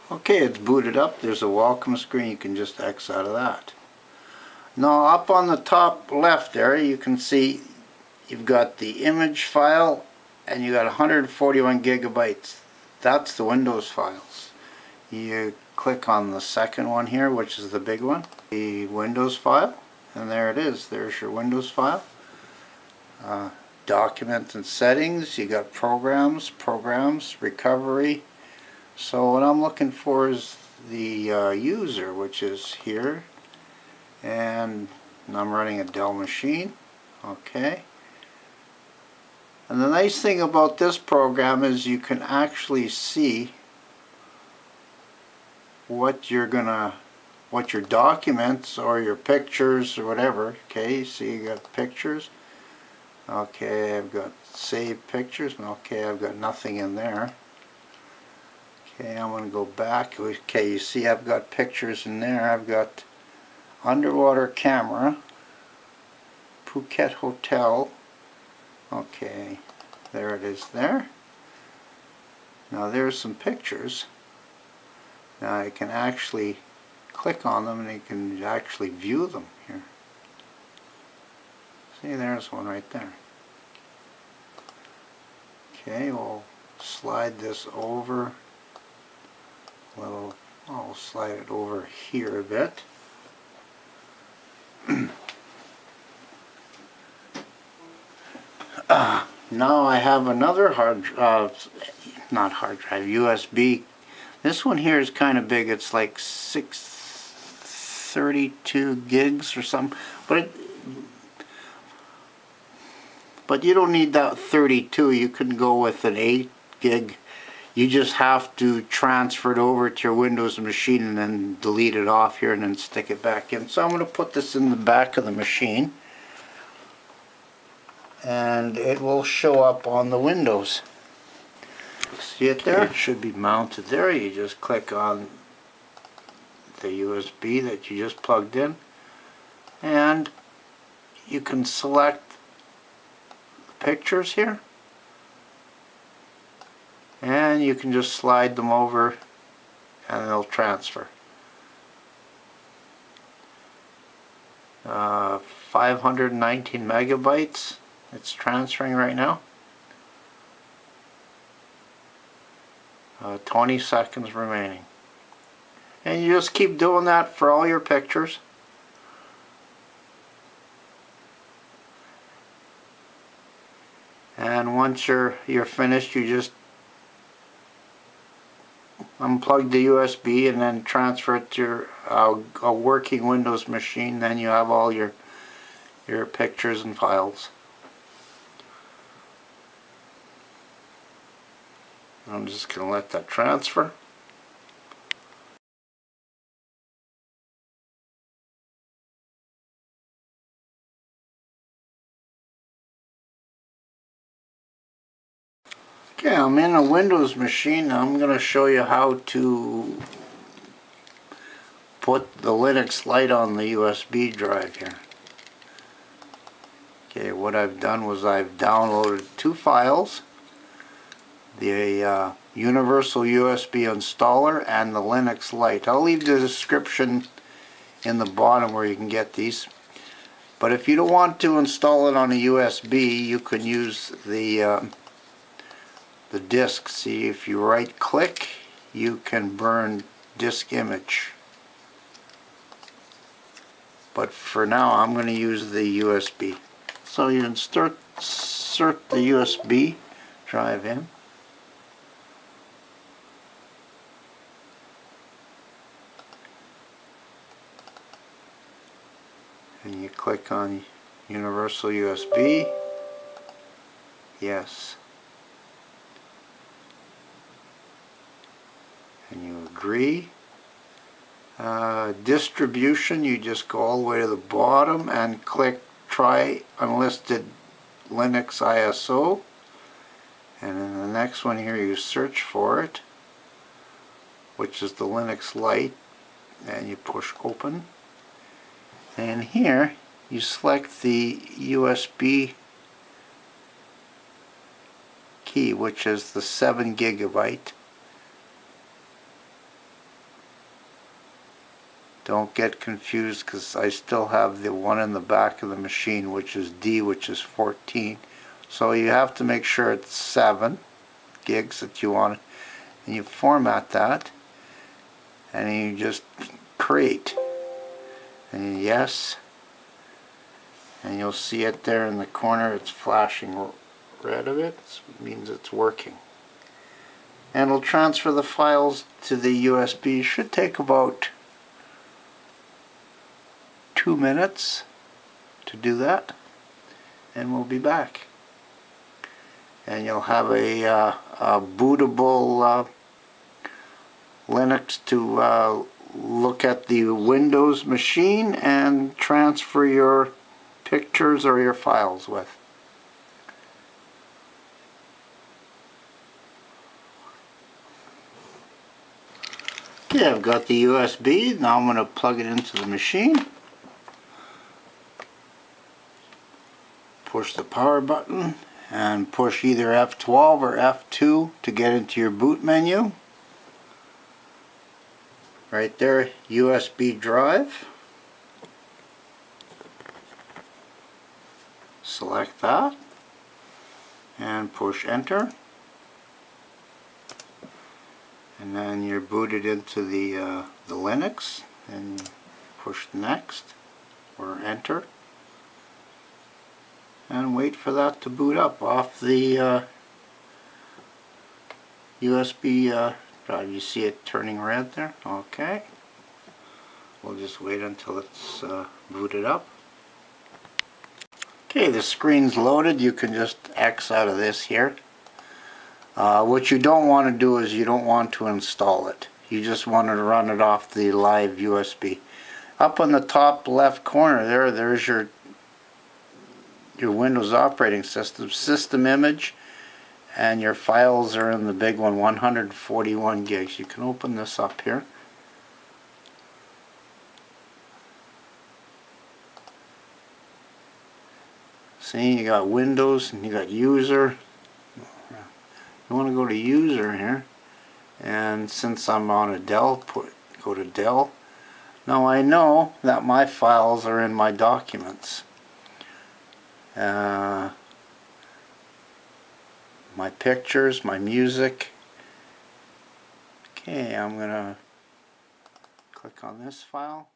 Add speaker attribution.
Speaker 1: Okay, it's booted up. There's a welcome screen. You can just X out of that. Now up on the top left there you can see you've got the image file and you got 141 gigabytes. That's the Windows files. You click on the second one here, which is the big one, the Windows file, and there it is. There's your Windows file. Documents and settings. You got programs, recovery. So what I'm looking for is the user, which is here, and I'm running a Dell machine. Okay. And the nice thing about this program is you can actually see what your documents or your pictures or whatever. Okay, so you got pictures. Okay, I've got saved pictures. Okay, I've got nothing in there. Okay, I'm going to go back. Okay, you see I've got pictures in there. I've got underwater camera, Phuket Hotel. Okay, there it is there. Now there's some pictures. Now I can actually click on them and you can actually view them here. See, there's one right there. Okay, we'll slide this over a little. I'll slide it over here a bit. Now I have another not hard drive, USB. This one here is kind of big. It's like 632 gigs or something. But you don't need that 32. You can go with an 8 gig. You just have to transfer it over to your Windows machine and then delete it off here and then stick it back in. So I'm going to put this in the back of the machine, and it will show up on the Windows. See it there? It should be mounted there. You just click on the USB that you just plugged in, and you can select the pictures here, and you can just slide them over and they'll transfer. 519 megabytes it's transferring right now. 20 seconds remaining. And you just keep doing that for all your pictures. And once you're finished, you just unplug the USB and then transfer it to a working Windows machine. Then you have all your pictures and files. I'm just going to let that transfer. Okay, I'm in a Windows machine. I'm going to show you how to put the Linux Lite on the USB drive here. Okay, what I've done was I've downloaded 2 files. The Universal USB installer and the Linux Lite. I'll leave the description in the bottom where you can get these. But if you don't want to install it on a USB, you can use the disk. See, if you right click, you can burn disk image. But for now I'm going to use the USB. So you insert the USB drive in. And you click on Universal USB. Yes. And you agree. Distribution, you just go all the way to the bottom and click Try Unlisted Linux ISO. And in the next one here you search for it, which is the Linux Lite, and you push open. And here you select the USB key, which is the 7 gigabyte, Don't get confused, because I still have the one in the back of the machine, which is D, which is 14. So you have to make sure it's 7 gigs that you want, and you format that, and you just create, and yes, and you'll see it there in the corner. It's flashing red of it. It means it's working. And it'll transfer the files to the USB. Should take about 2 minutes to do that, and we'll be back. And you'll have a bootable Linux to look at the Windows machine and transfer your pictures or your files with. Okay, I've got the USB. Now I'm going to plug it into the machine. Push the power button and push either F12 or F2 to get into your boot menu. Right there, USB drive. Select that and push enter. And then you're booted into the Linux, and push next or enter, and wait for that to boot up off the USB drive. You see it turning red there? Okay. We'll just wait until it's booted up. Okay, the screen's loaded. You can just X out of this here. What you don't want to do is you don't want to install it. You just want to run it off the live USB. Up on the top left corner there's your Windows operating system image, and your files are in the big one, 141 gigs. You can open this up here. See, you got Windows and you got user. You want to go to user here, and since I'm on a Dell, go to Dell. Now I know that my files are in my documents. My pictures, my music. Okay, I'm going to click on this file.